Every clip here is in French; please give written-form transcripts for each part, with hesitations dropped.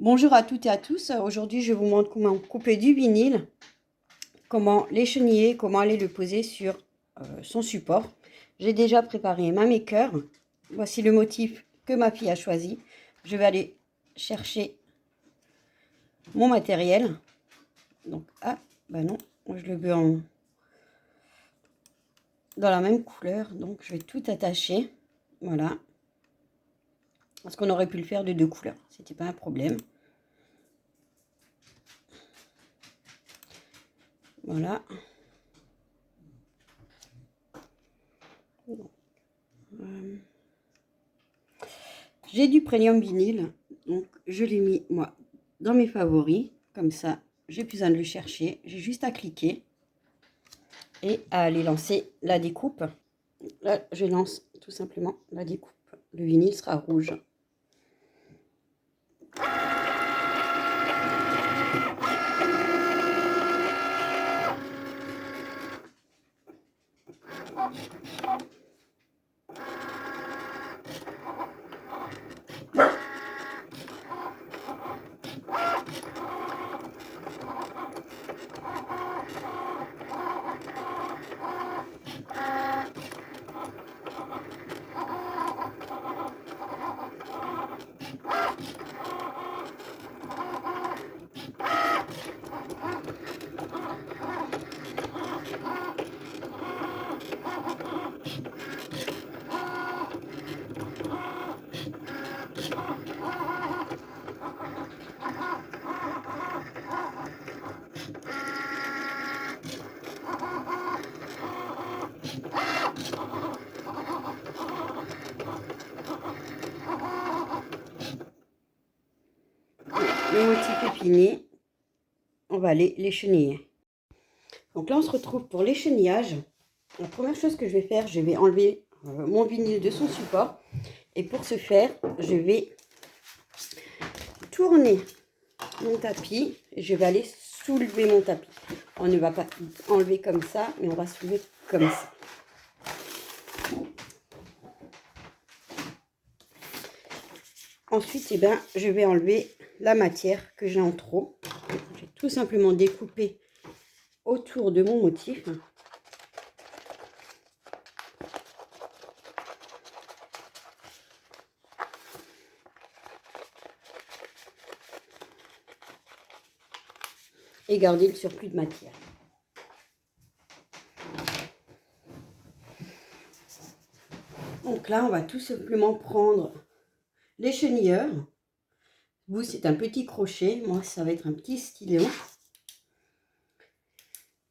Bonjour à toutes et à tous. Aujourd'hui, je vous montre comment couper du vinyle, comment l'écheniller, comment aller le poser sur son support. J'ai déjà préparé ma maker. Voici le motif que ma fille a choisi. Je vais aller chercher mon matériel. Donc, non, moi je le veux dans la même couleur. Donc, je vais tout attacher. Voilà. Parce qu'on aurait pu le faire de deux couleurs. C'était pas un problème. Voilà. J'ai du premium vinyle, donc je l'ai mis moi dans mes favoris, comme ça j'ai plus besoin de le chercher, j'ai juste à cliquer et à aller lancer la découpe. Là je lance tout simplement la découpe, le vinyle sera rouge. Le motif est fini, on va aller l'écheniller. Donc là on se retrouve pour l'échenillage. La première chose que je vais faire, je vais enlever mon vinyle de son support. Et pour ce faire, je vais tourner mon tapis et je vais aller soulever mon tapis. On ne va pas enlever comme ça, mais on va soulever comme ça. Ensuite, je vais enlever la matière que j'ai en trop. J'ai tout simplement découpé autour de mon motif. Et garder le surplus de matière. Donc là, on va tout simplement prendre l'échenilleur. Vous, c'est un petit crochet. Moi, ça va être un petit stylo.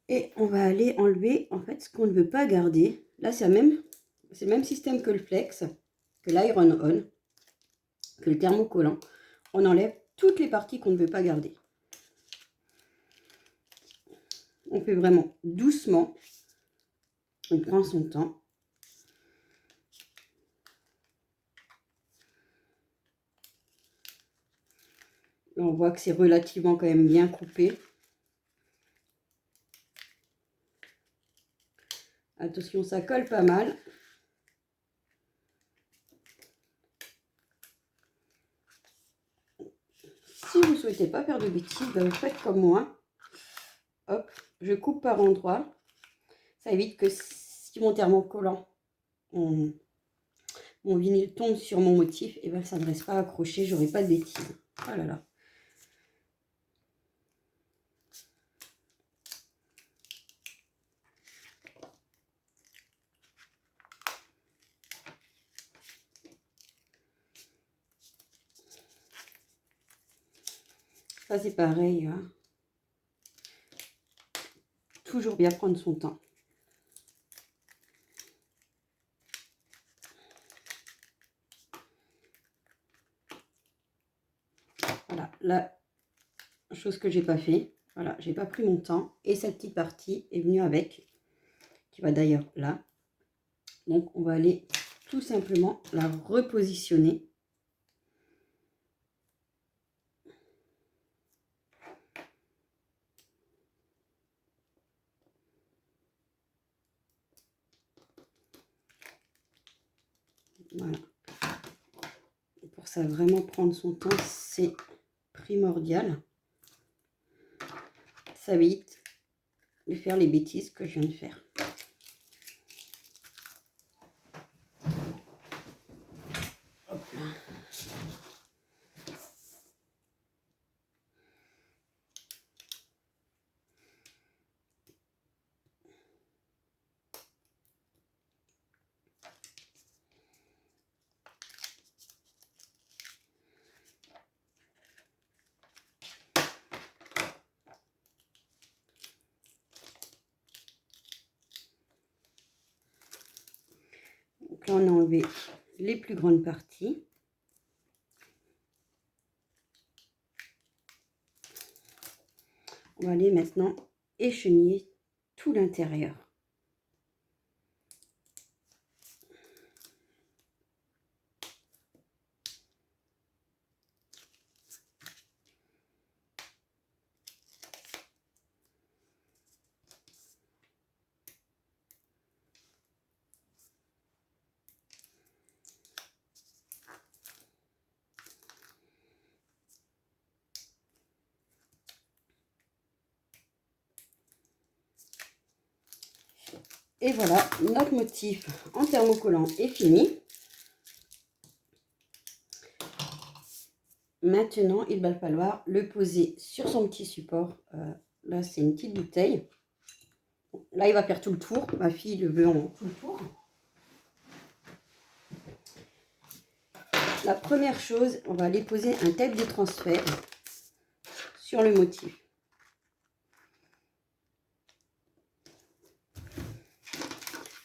Et on va aller enlever en fait ce qu'on ne veut pas garder. Là, c'est le même système que le flex, que l'iron-on, que le thermocollant. On enlève toutes les parties qu'on ne veut pas garder. On fait vraiment doucement. On prend son temps. Là, on voit que c'est relativement quand même bien coupé. Attention, ça colle pas mal. Si vous ne souhaitez pas faire de bêtises, vous faites comme moi. Hop, je coupe par endroits. Ça évite que si mon thermocollant, mon vinyle tombe sur mon motif, et ça ne reste pas accroché, j'aurai pas de bêtises. Oh là là. Ça c'est pareil, hein. Toujours bien prendre son temps. Voilà, la chose que j'ai pas fait, voilà, j'ai pas pris mon temps et cette petite partie est venue avec, qui va d'ailleurs là. Donc on va aller tout simplement la repositionner. Voilà. Pour ça vraiment prendre son temps, c'est primordial. Ça évite de faire les bêtises que je viens de faire. Hop là. Donc là, on a enlevé les plus grandes parties. On va aller maintenant écheniller tout l'intérieur. Et voilà, notre motif en thermocollant est fini. Maintenant, il va falloir le poser sur son petit support. Là, c'est une petite bouteille. Là, il va faire tout le tour. Ma fille le veut en tout le tour. La première chose, on va aller poser un tape de transfert sur le motif.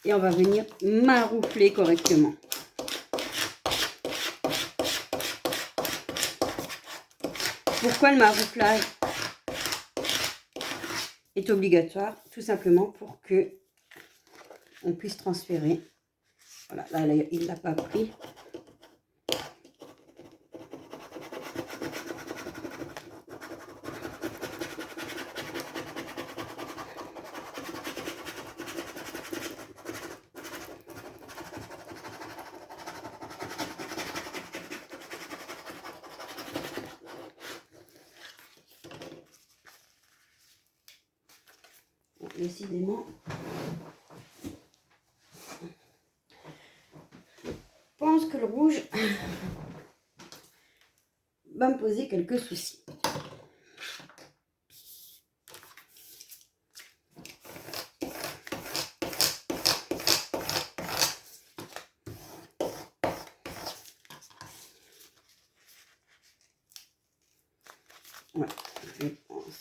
Et on va venir maroufler correctement. Pourquoi le marouflage est obligatoire? Tout simplement pour que on puisse transférer. Voilà, là il ne l'a pas pris. Décidément, je pense que le rouge va me poser quelques soucis. Voilà, je pense.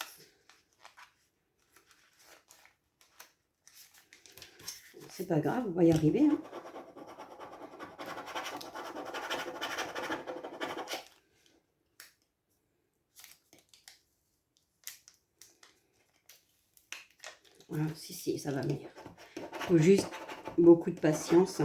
C'est pas grave, on va y arriver. Hein. Voilà, si, ça va venir. Il faut juste beaucoup de patience.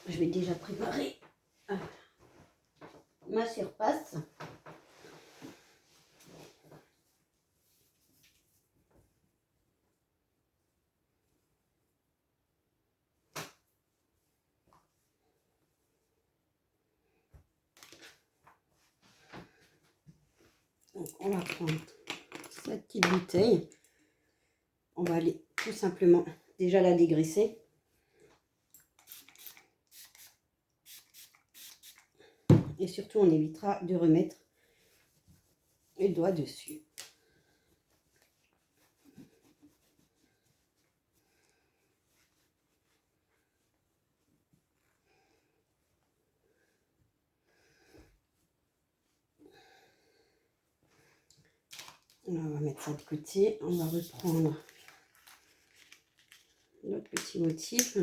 Je vais déjà préparer ma surface. Donc on va prendre cette petite bouteille. On va aller tout simplement déjà la dégraisser. Et surtout, on évitera de remettre les doigts dessus. On va mettre ça de côté. On va reprendre notre petit motif.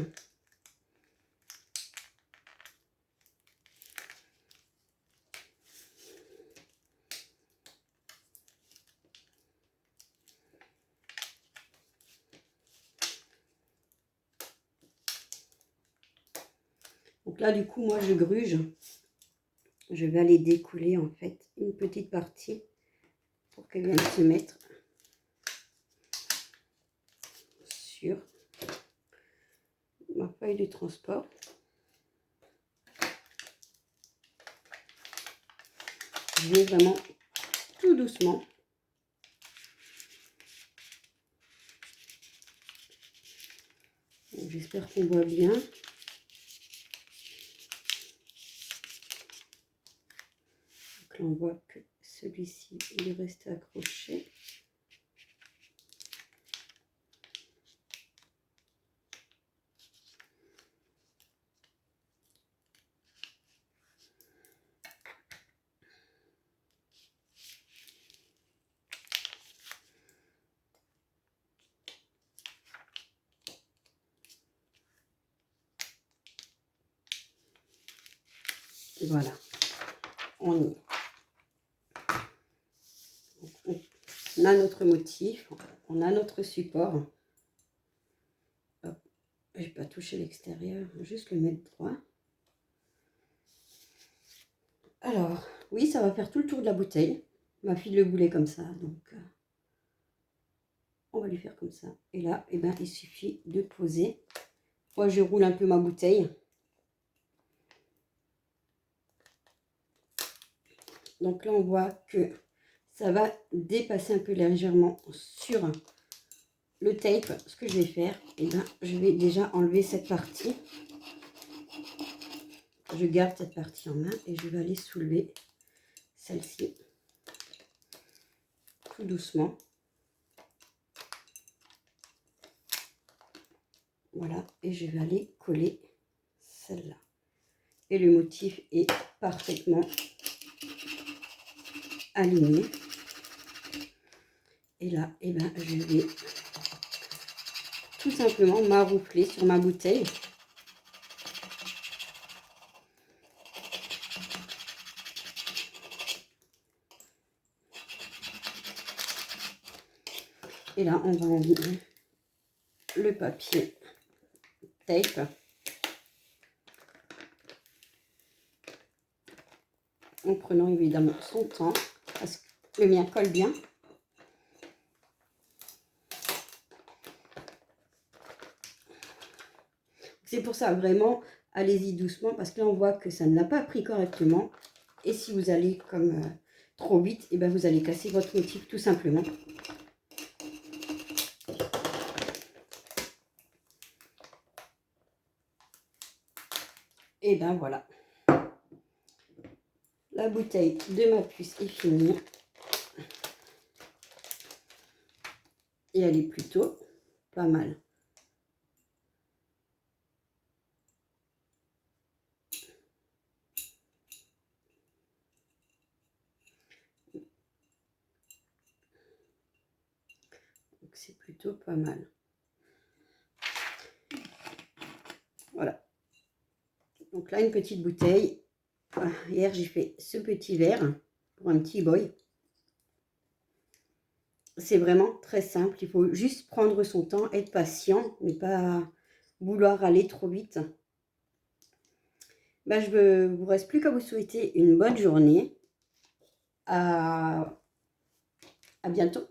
Donc là, du coup, moi, je gruge. Je vais aller découler, en fait, une petite partie pour qu'elle vienne se mettre sur ma feuille de transport. Je vais vraiment tout doucement. J'espère qu'on voit bien. Donc là, on voit que celui-ci, il est resté accroché. Voilà, on y est. On a notre motif, on a notre support. Hop, je ne vais pas toucher l'extérieur, juste le mettre droit. Alors, oui, ça va faire tout le tour de la bouteille. Ma fille le voulait comme ça, donc on va lui faire comme ça. Et là, eh ben, il suffit de poser. Moi, je roule un peu ma bouteille. Donc là, on voit que ça va dépasser un peu légèrement sur le tape. Ce que je vais faire, eh ben, je vais déjà enlever cette partie. Je garde cette partie en main et je vais aller soulever celle-ci tout doucement. Voilà, et je vais aller coller celle-là. Et le motif est parfaitement aligné. Et là, eh ben, je vais tout simplement maroufler sur ma bouteille. Et là, on va enlever le papier tape. En prenant évidemment son temps, parce que le mien colle bien. C'est pour ça, vraiment, allez-y doucement, parce que là, on voit que ça ne l'a pas pris correctement. Et si vous allez comme trop vite, et ben vous allez casser votre motif tout simplement. Et ben voilà. La bouteille de ma puce est finie. Et elle est plutôt pas mal. Donc c'est plutôt pas mal. Voilà. Donc là, une petite bouteille. Hier, j'ai fait ce petit verre pour un petit boy. C'est vraiment très simple. Il faut juste prendre son temps, être patient, mais pas vouloir aller trop vite. Ben, je ne vous reste plus qu'à vous souhaiter une bonne journée. À bientôt.